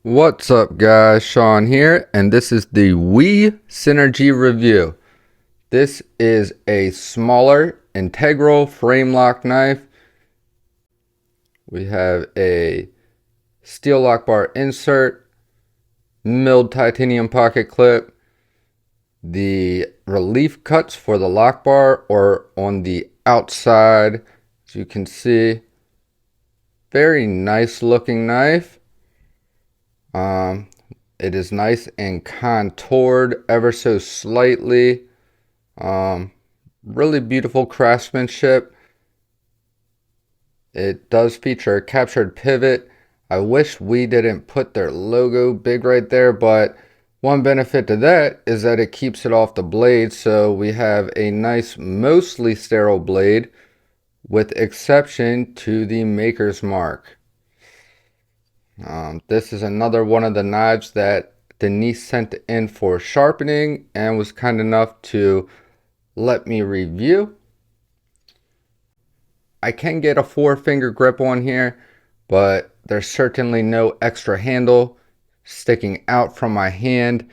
What's up guys, Sean here, and this is the WIHA Synergy review. This is a smaller integral frame lock knife. We have a steel lock bar insert, milled titanium pocket clip, the relief cuts for the lock bar or on the outside, as you can see. Very nice looking knife. It is nice and contoured ever so slightly. Really beautiful craftsmanship. It does feature a captured pivot. I wish we didn't put their logo big right there, but one benefit to that is that it keeps it off the blade, so we have a nice, mostly sterile blade with exception to the maker's mark. This is another one of the knives that Denise sent in for sharpening and was kind enough to let me review. I can get a 4-finger grip on here, but there's certainly no extra handle sticking out from my hand.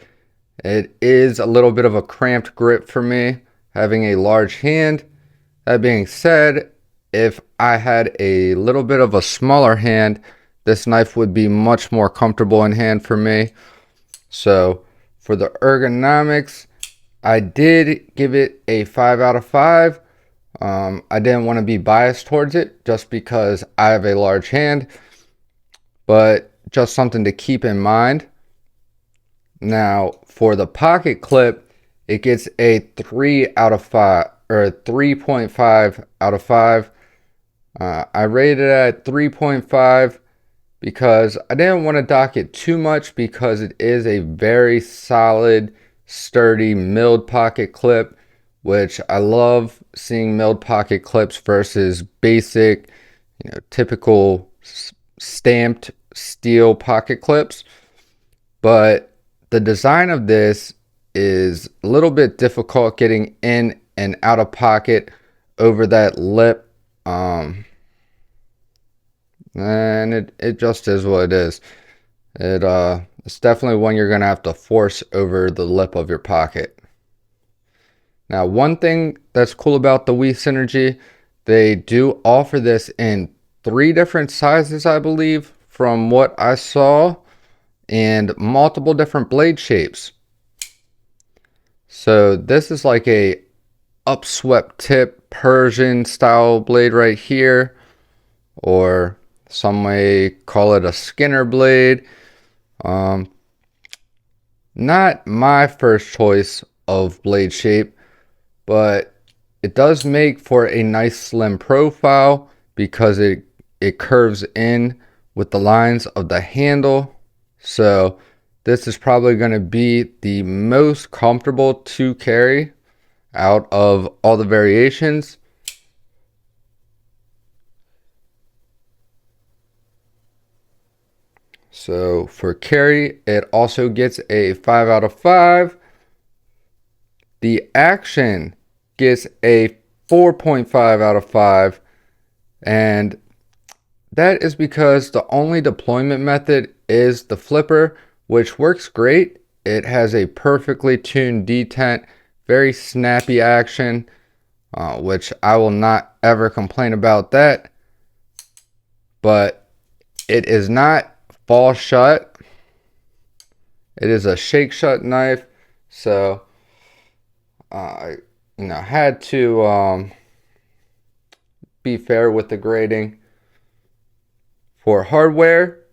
It is a little bit of a cramped grip for me, having a large hand. That being said, if I had a little bit of a smaller hand, this knife would be much more comfortable in hand for me. So for the ergonomics, I did give it a 5 out of 5. I didn't want to be biased towards it just because I have a large hand, but just something to keep in mind. Now for the pocket clip, it gets a 3 out of 5 or a 3.5 out of 5. I rated it at 3.5 because I didn't want to dock it too much because it is a very solid, sturdy milled pocket clip, which I love seeing milled pocket clips versus basic, typical stamped steel pocket clips. But the design of this is a little bit difficult getting in and out of pocket over that lip. And it just is what it is. It's definitely one you're gonna have to force over the lip of your pocket. Now, one thing that's cool about the WIHA Synergy, they do offer this in 3 different sizes, I believe, from what I saw, and multiple different blade shapes. So this is like a upswept tip Persian style blade right here, or some may call it a Skinner blade. Not my first choice of blade shape, but it does make for a nice slim profile because it curves in with the lines of the handle. So this is probably going to be the most comfortable to carry out of all the variations. So for carry, it also gets a 5 out of 5. The action gets a 4.5 out of 5. And that is because the only deployment method is the flipper, which works great. It has a perfectly tuned detent, very snappy action, which I will not ever complain about that. But it is not fall shut. It is a shake shut knife, so I had to be fair with the grading. For hardware,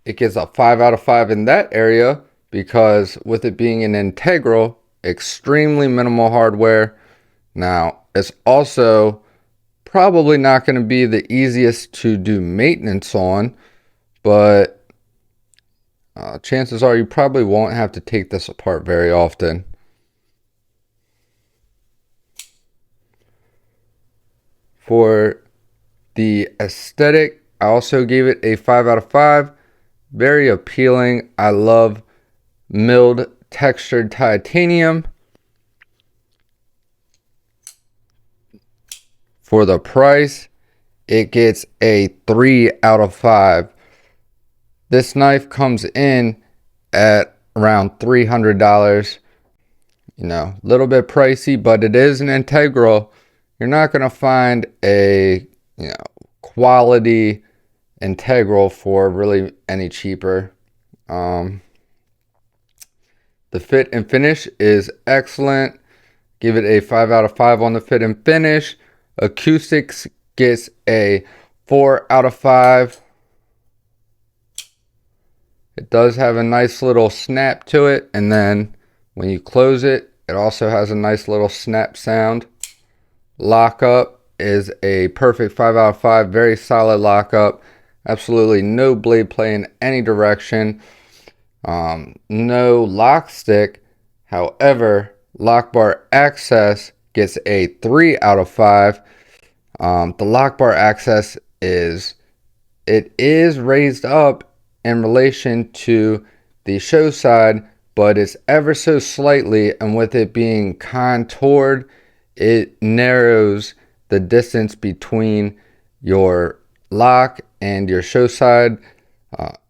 it gets a 5 out of 5 in that area because with it being an integral, extremely minimal hardware. Now, it's also probably not going to be the easiest to do maintenance on, but chances are you probably won't have to take this apart very often. For the aesthetic, I also gave it a 5 out of 5. Very appealing. I love milled textured titanium. For the price, it gets a 3 out of 5. This knife comes in at around $300. You know, a little bit pricey, but it is an integral. You're not going to find a, you know, quality integral for really any cheaper. The fit and finish is excellent. Give it a 5 out of 5 on the fit and finish. Acoustics gets a 4 out of 5. It does have a nice little snap to it, and then when you close it, it also has a nice little snap sound. Lockup is a perfect 5 out of 5. Very solid lockup. Absolutely no blade play in any direction. No lock stick. However, lock bar access gets a 3 out of 5. The lock bar access is raised up in relation to the show side, but it's ever so slightly, and with it being contoured, it narrows the distance between your lock and your show side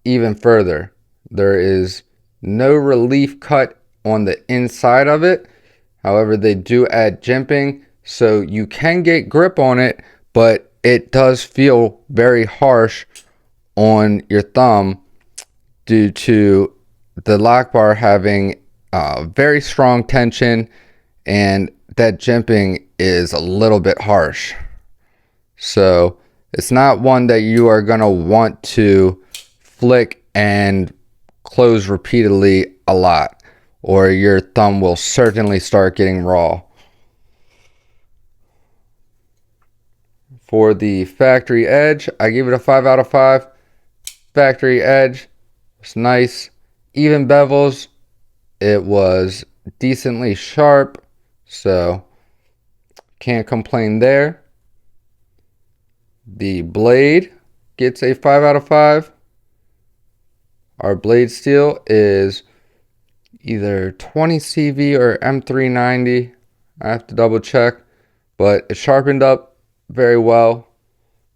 even further. There is no relief cut on the inside of it. However, they do add jimping, so you can get grip on it, but it does feel very harsh on your thumb due to the lock bar having very strong tension, and that jimping is a little bit harsh. So it's not one that you are going to want to flick and close repeatedly a lot, or your thumb will certainly start getting raw. For the factory edge, I give it a 5 out of 5. Factory edge, it's nice. Even bevels, it was decently sharp, so can't complain there. The blade gets a 5 out of 5. Our blade steel is either 20 CV or M390. I have to double check, but it sharpened up very well.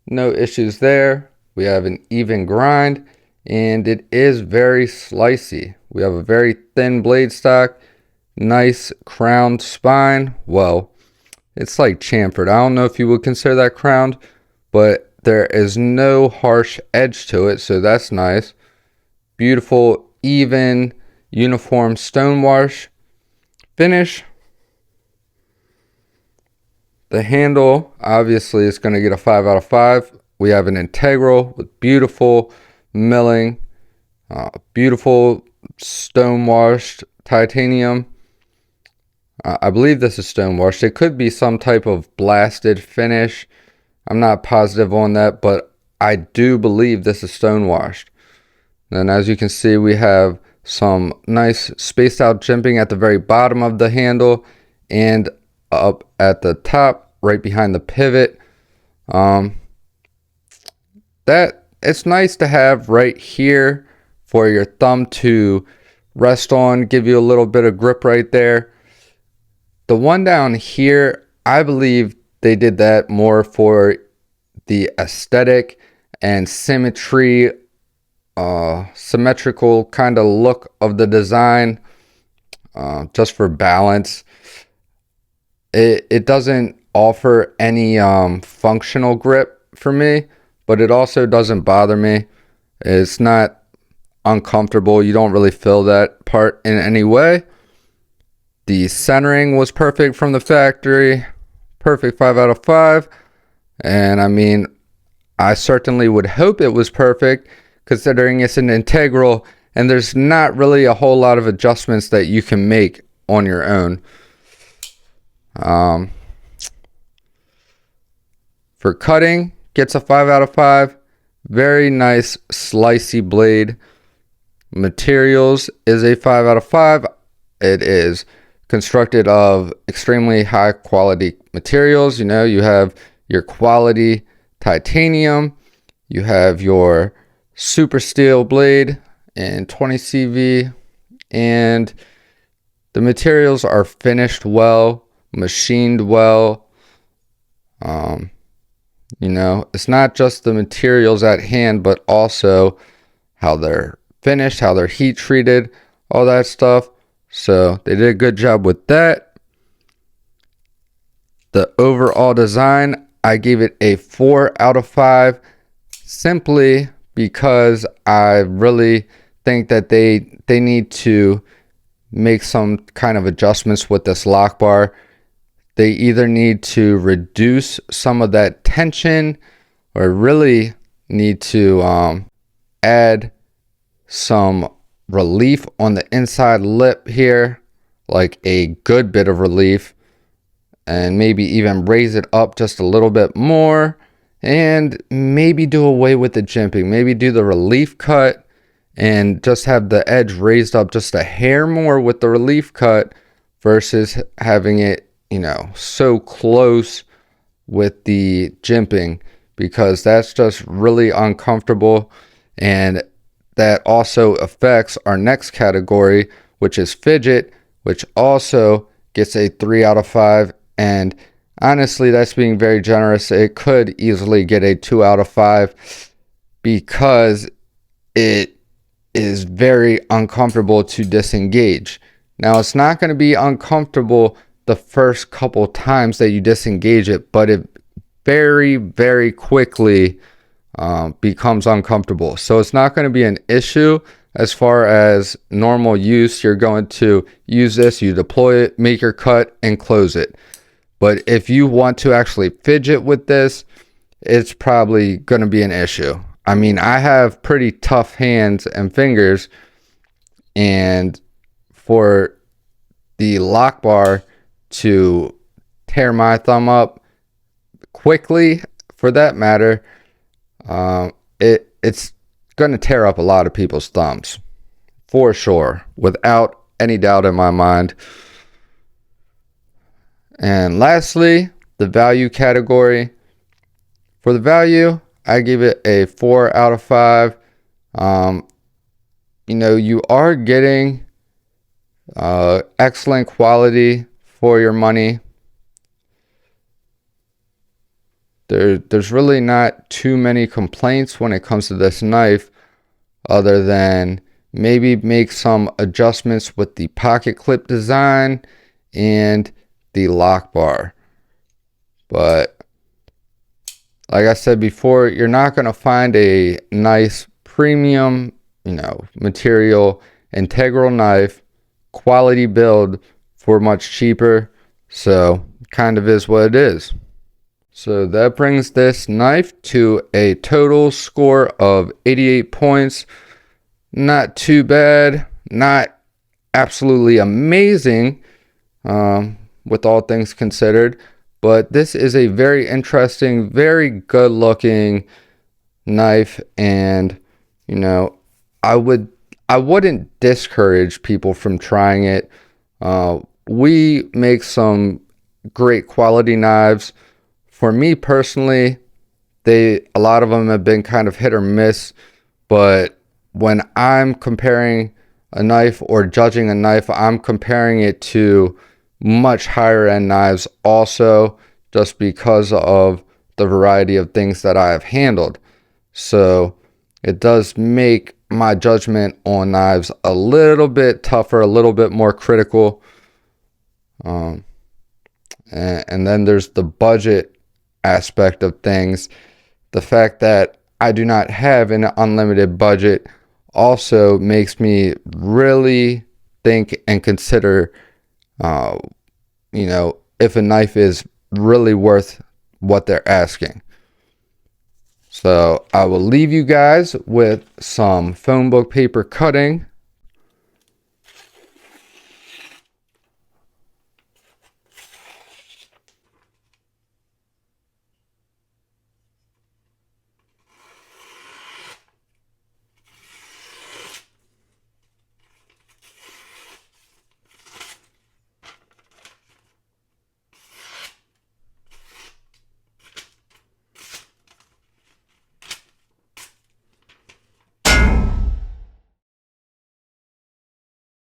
No issues there. We have an even grind, and it is very slicey. We have a very thin blade stock, nice crowned spine. Well, it's like chamfered. I don't know if you would consider that crowned, but there is no harsh edge to it, so that's nice. Beautiful, even, uniform stonewash finish. The handle, obviously, is going to get a 5 out of 5. We have an integral with beautiful milling, beautiful stonewashed titanium. I believe this is stonewashed. It could be some type of blasted finish. I'm not positive on that, but I do believe this is stonewashed. And as you can see, we have some nice spaced out jimping at the very bottom of the handle and up at the top, right behind the pivot. That it's nice to have right here for your thumb to rest on, give you a little bit of grip right there. The one down here, I believe they did that more for the aesthetic and symmetry, symmetrical kind of look of the design, just for balance. It doesn't offer any functional grip for me, but it also doesn't bother me. It's not uncomfortable. You don't really feel that part in any way. The centering was perfect from the factory. Perfect 5 out of 5. And I mean, I certainly would hope it was perfect, considering it's an integral and there's not really a whole lot of adjustments that you can make on your own. For cutting, gets a 5 out of 5. Very nice slicey blade. Materials is a 5 out of 5. It is constructed of extremely high quality materials. You know, you have your quality titanium, you have your super steel blade in 20 CV, and the materials are finished well, machined well. You know, it's not just the materials at hand, but also how they're finished, how they're heat treated, all that stuff. So they did a good job with that. The overall design, I gave it a 4 out of 5, simply because I really think that they need to make some kind of adjustments with this lock bar. They either need to reduce some of that tension, or really need to add some relief on the inside lip here, like a good bit of relief, and maybe even raise it up just a little bit more, and maybe do away with the jimping. Maybe do the relief cut and just have the edge raised up just a hair more with the relief cut, versus having it, you know, so close with the jimping, because that's just really uncomfortable. And that also affects our next category, which is fidget, which also gets a 3 out of 5. And honestly, that's being very generous. It could easily get a 2 out of 5, because it is very uncomfortable to disengage. Now, it's not going to be uncomfortable the first couple times that you disengage it, but it very, very quickly becomes uncomfortable. So it's not going to be an issue as far as normal use. You're going to use this, you deploy it, make your cut, and close it. But if you want to actually fidget with this, it's probably going to be an issue. I mean, I have pretty tough hands and fingers, and for the lock bar to tear my thumb up quickly, for that matter, it's going to tear up a lot of people's thumbs, for sure, without any doubt in my mind. And lastly, the value category. For the value, I give it a 4 out of 5. You know, you are getting excellent quality for your money. There's really not too many complaints when it comes to this knife, other than maybe make some adjustments with the pocket clip design and the lock bar. But like I said before, you're not going to find a nice premium, you know, material integral knife, quality build for much cheaper. So kind of is what it is. So that brings this knife to a total score of 88 points. Not too bad, not absolutely amazing with all things considered, but this is a very interesting, very good looking knife. And you know, I wouldn't discourage people from trying it. We make some great quality knives. For me personally, a lot of them have been kind of hit or miss, but when I'm comparing a knife or judging a knife, I'm comparing it to much higher end knives also, just because of the variety of things that I have handled. So it does make my judgment on knives a little bit tougher, a little bit more critical. And then there's the budget aspect of things. The fact that I do not have an unlimited budget also makes me really think and consider, you know, if a knife is really worth what they're asking. So I will leave you guys with some phone book paper cutting